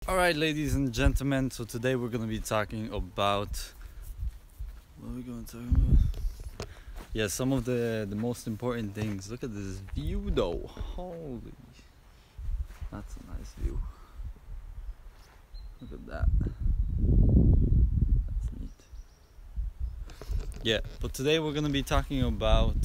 Alright, ladies and gentlemen, so today we're going to be talking about what are we going to talk about? Yeah, some of the most important things. Look at this view though. Holy, that's a nice view. Look at that. That's neat. Yeah, but today we're going to be talking about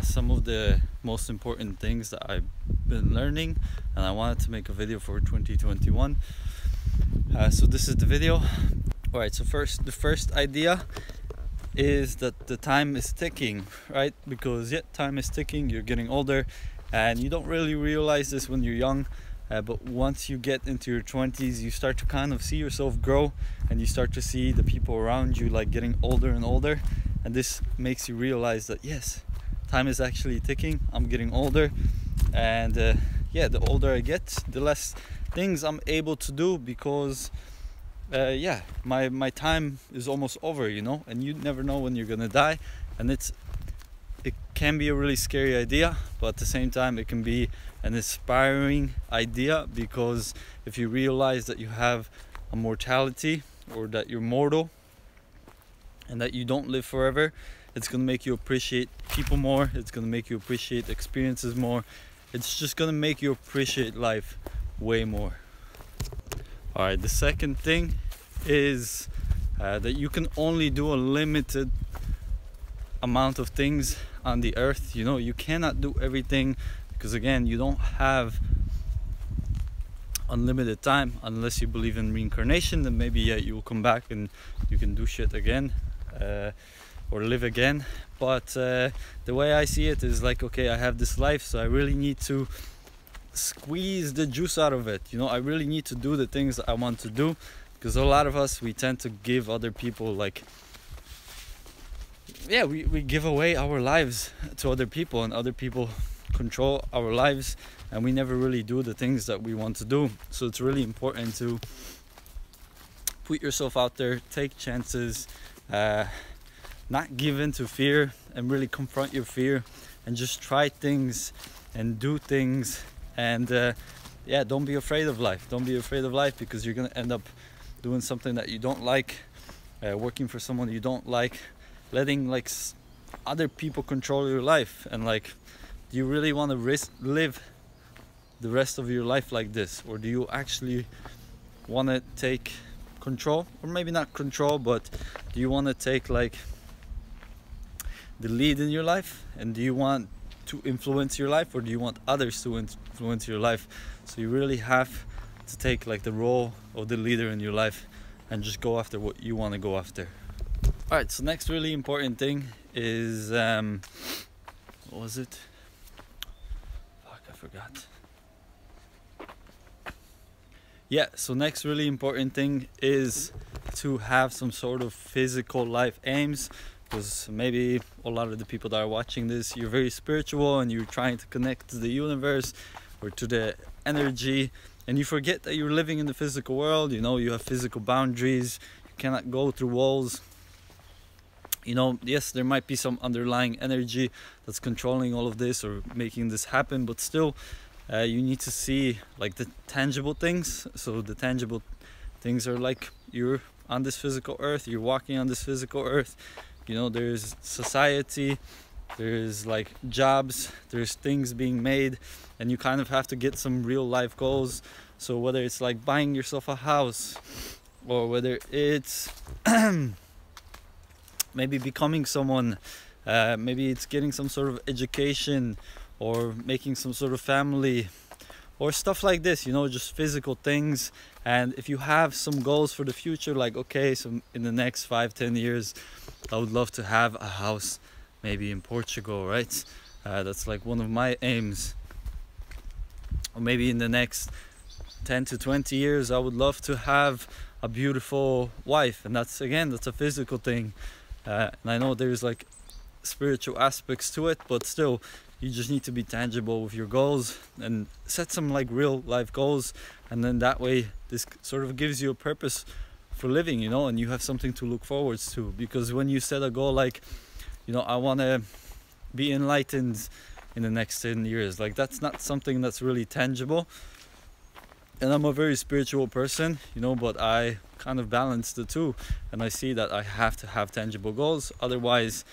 some of the most important things that I've been learning, and I wanted to make a video for 2021. So this is the video. Alright, so the first idea is that the time is ticking, right? Because time is ticking, you're getting older, and you don't really realize this when you're young, but once you get into your 20s, you start to kind of see yourself grow, and you start to see the people around you like getting older and older, and this makes you realize that yes, time is actually ticking. I'm getting older, and the older I get, the less things I'm able to do, because my time is almost over, and you never know when you're gonna die. And it can be a really scary idea, but at the same time it can be an inspiring idea, because if you realize that you have a mortality, or that you're mortal and that you don't live forever, it's gonna make you appreciate people more. It's gonna make you appreciate experiences more. It's just gonna make you appreciate life way more. Alright, the second thing is that you can only do a limited amount of things on the earth. You cannot do everything, because again, you don't have unlimited time unless you believe in reincarnation. Then maybe you'll come back and you can do shit again, or live again. But the way I see it is like, okay, I have this life, so I really need to squeeze the juice out of it. I really need to do the things that I want to do, because a lot of us, we tend to give other people we give away our lives to other people, and other people control our lives, and we never really do the things that we want to do. So it's really important to put yourself out there, take chances, not give in to fear, and really confront your fear, and just try things and do things. And don't be afraid of life. Don't be afraid of life, because you're gonna end up doing something that you don't like, working for someone you don't like, letting other people control your life. And do you really want to live the rest of your life like this, or do you actually want to take control? Or maybe not control, but do you want to take the lead in your life? And do you want to influence your life, or do you want others to influence your life? So you really have to take the role of the leader in your life, and just go after what you want to go after. Alright, so next really important thing is what was it? Fuck, I forgot. Yeah, so next really important thing is to have some sort of physical life aims, because maybe a lot of the people that are watching this, you're very spiritual and you're trying to connect to the universe or to the energy, and you forget that you're living in the physical world. You have physical boundaries. You cannot go through walls. Yes, there might be some underlying energy that's controlling all of this or making this happen, but still you need to see the tangible things. So the tangible things are you're on this physical earth, you're walking on this physical earth. There's society, there's jobs, there's things being made, and you kind of have to get some real life goals. So whether it's buying yourself a house, or whether it's maybe becoming someone, maybe it's getting some sort of education, or making some sort of family, or stuff like this, just physical things. And if you have some goals for the future, okay, so in the next 5-10 years I would love to have a house maybe in Portugal, right? That's one of my aims. Or maybe in the next 10 to 20 years I would love to have a beautiful wife, and that's a physical thing. And I know there's spiritual aspects to it, but still you just need to be tangible with your goals and set some real life goals, and then that way this sort of gives you a purpose for living, and you have something to look forward to. Because when you set a goal I want to be enlightened in the next 10 years, that's not something that's really tangible. And I'm a very spiritual person, you know, but I kind of balance the two, and I see that I have to have tangible goals. Otherwise,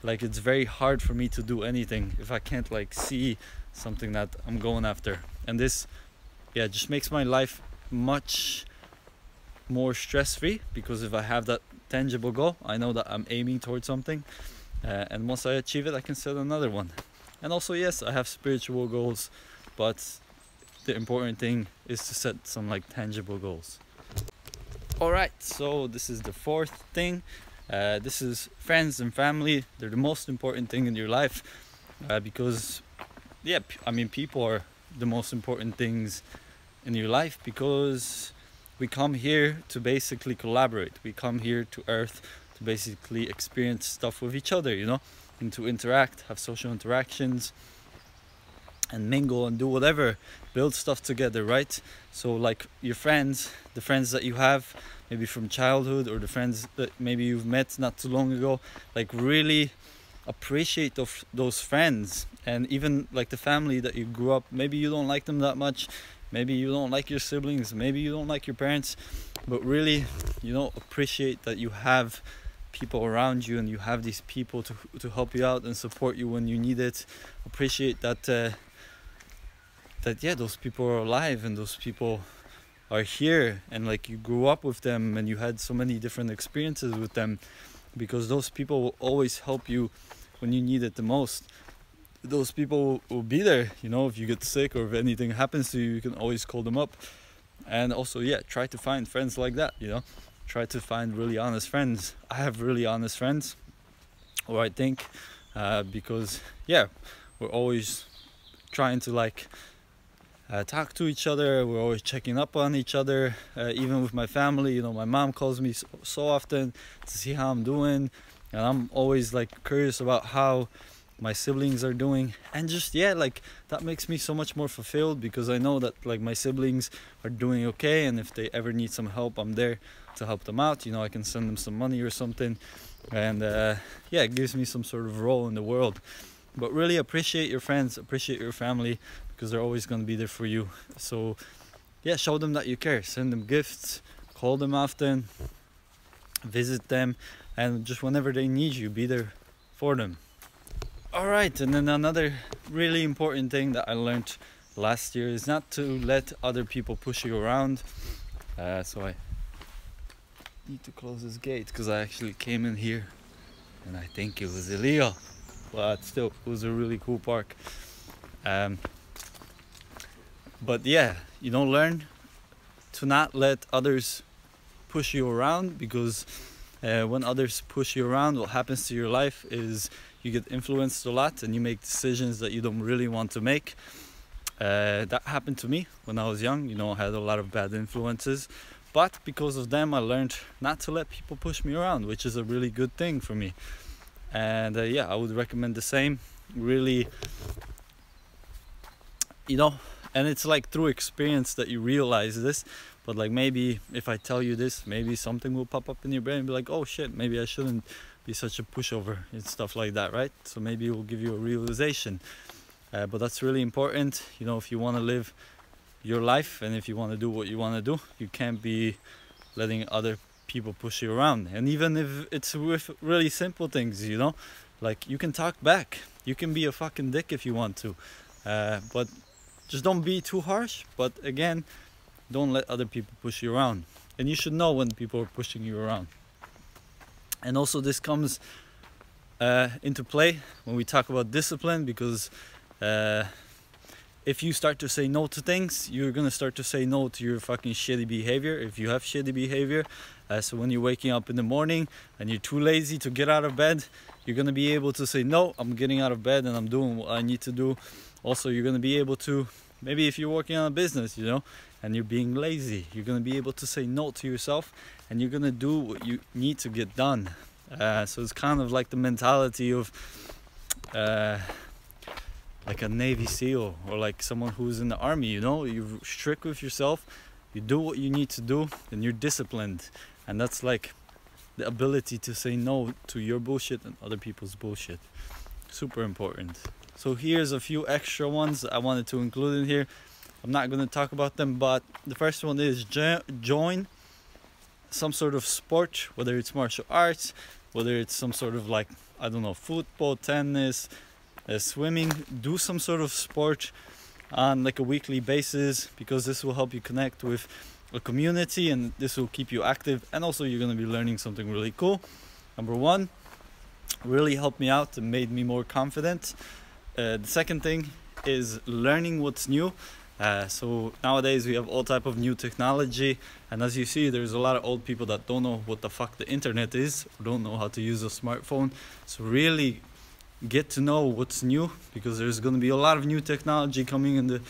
like, it's very hard for me to do anything if I can't like see something that I'm going after. And this, yeah, just makes my life much more stress-free, because if I have that tangible goal, I know that I'm aiming towards something, and once I achieve it, I can set another one. And also, yes, I have spiritual goals, but the important thing is to set some like tangible goals. All right, so this is the fourth thing. This is friends and family. They're the most important thing in your life, because yeah, I mean, people are the most important things in your life, because we come here to basically collaborate. We come here to Earth to basically experience stuff with each other, you know, and to interact, have social interactions, and mingle and do whatever, build stuff together, right? So like your friends, the friends that you have maybe from childhood, or the friends that maybe you've met not too long ago, like really appreciate those friends. And even like the family that you grew up, maybe you don't like them that much, maybe you don't like your siblings, maybe you don't like your parents, but really, you know, appreciate that you have people around you, and you have these people to help you out and support you when you need it. Appreciate that yeah, those people are alive, and those people are here, and like you grew up with them, and you had so many different experiences with them, because those people will always help you when you need it the most. Those people will be there, you know, if you get sick or if anything happens to you, you can always call them up. And also, yeah, try to find friends like that, you know, try to find really honest friends. I have really honest friends, or I think, because yeah, we're always trying to like talk to each other. We're always checking up on each other, even with my family, you know. My mom calls me so often to see how I'm doing, and I'm always like curious about how my siblings are doing. And just, yeah, like that makes me so much more fulfilled, because I know that like my siblings are doing okay, and if they ever need some help, I'm there to help them out, you know. I can send them some money or something, and yeah, it gives me some sort of role in the world. But really appreciate your friends, appreciate your family, because they're always going to be there for you. So yeah, show them that you care, send them gifts, call them often, visit them, and just whenever they need you, be there for them. All right, and then another really important thing that I learned last year is not to let other people push you around. So I need to close this gate, because I actually came in here and I think it was illegal, but still, it was a really cool park. But yeah, you don't learn to not let others push you around, because when others push you around, what happens to your life is you get influenced a lot, and you make decisions that you don't really want to make. That happened to me when I was young, you know. I had a lot of bad influences, but because of them, I learned not to let people push me around, which is a really good thing for me. And yeah, I would recommend the same. Really, you know, and it's like through experience that you realize this. But like, maybe if I tell you this, maybe something will pop up in your brain and be like, oh shit, maybe I shouldn't be such a pushover and stuff like that, right? So maybe it will give you a realization. But that's really important, you know. If you want to live your life, and if you want to do what you want to do, you can't be letting other people push you around. And even if it's with really simple things, you know, like you can talk back, you can be a fucking dick if you want to, but just don't be too harsh. But again, don't let other people push you around, and you should know when people are pushing you around. And also, this comes into play when we talk about discipline, because if you start to say no to things, you're gonna start to say no to your fucking shitty behavior, if you have shitty behavior. So when you're waking up in the morning and you're too lazy to get out of bed, you're gonna be able to say, no, I'm getting out of bed and I'm doing what I need to do. Also, you're gonna be able to, maybe if you're working on a business, you know, and you're being lazy, you're gonna be able to say no to yourself, and you're gonna do what you need to get done. So it's kind of like the mentality of like a Navy SEAL, or like someone who's in the army, you know. You're strict with yourself, you do what you need to do, and you're disciplined. And that's like the ability to say no to your bullshit and other people's bullshit. Super important. So here's a few extra ones that I wanted to include in here. I'm not going to talk about them, but the first one is join some sort of sport, whether it's martial arts, whether it's some sort of, like, I don't know, football, tennis, swimming. Do some sort of sport on like a weekly basis, because this will help you connect with a community and this will keep you active, and also you're going to be learning something really cool. Number one, really helped me out and made me more confident. The second thing is learning what's new. So nowadays we have all type of new technology, and as you see, there's a lot of old people that don't know what the fuck the internet is, don't know how to use a smartphone. So really get to know what's new, because there's going to be a lot of new technology coming in the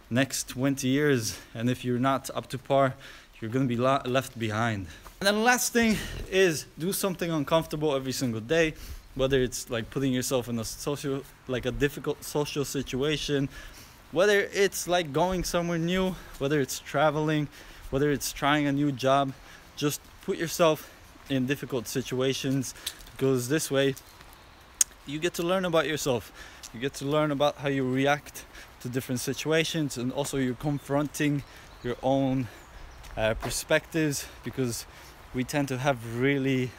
next 20 years, and if you're not up to par, you're going to be left behind. And then the last thing is do something uncomfortable every single day, whether it's like putting yourself in a difficult social situation, whether it's like going somewhere new, whether it's traveling, whether it's trying a new job. Just put yourself in difficult situations, because this way you get to learn about yourself. You get to learn about how you react to different situations, and also you're confronting your own perspectives, because we tend to have really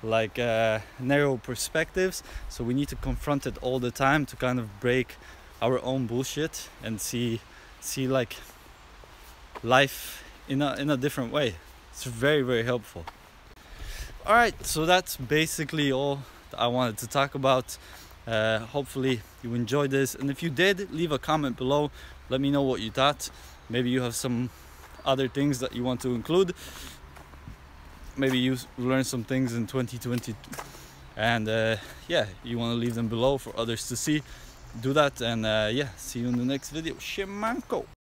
narrow perspectives. So we need to confront it all the time to kind of break our own bullshit and see like life in a different way. It's very, very helpful. All right, so that's basically all that I wanted to talk about. Hopefully you enjoyed this, and if you did, leave a comment below. Let me know what you thought. Maybe you have some other things that you want to include. Maybe you learned some things in 2020, and yeah, you want to leave them below for others to see. Do that, and yeah, see you in the next video. Siemanko.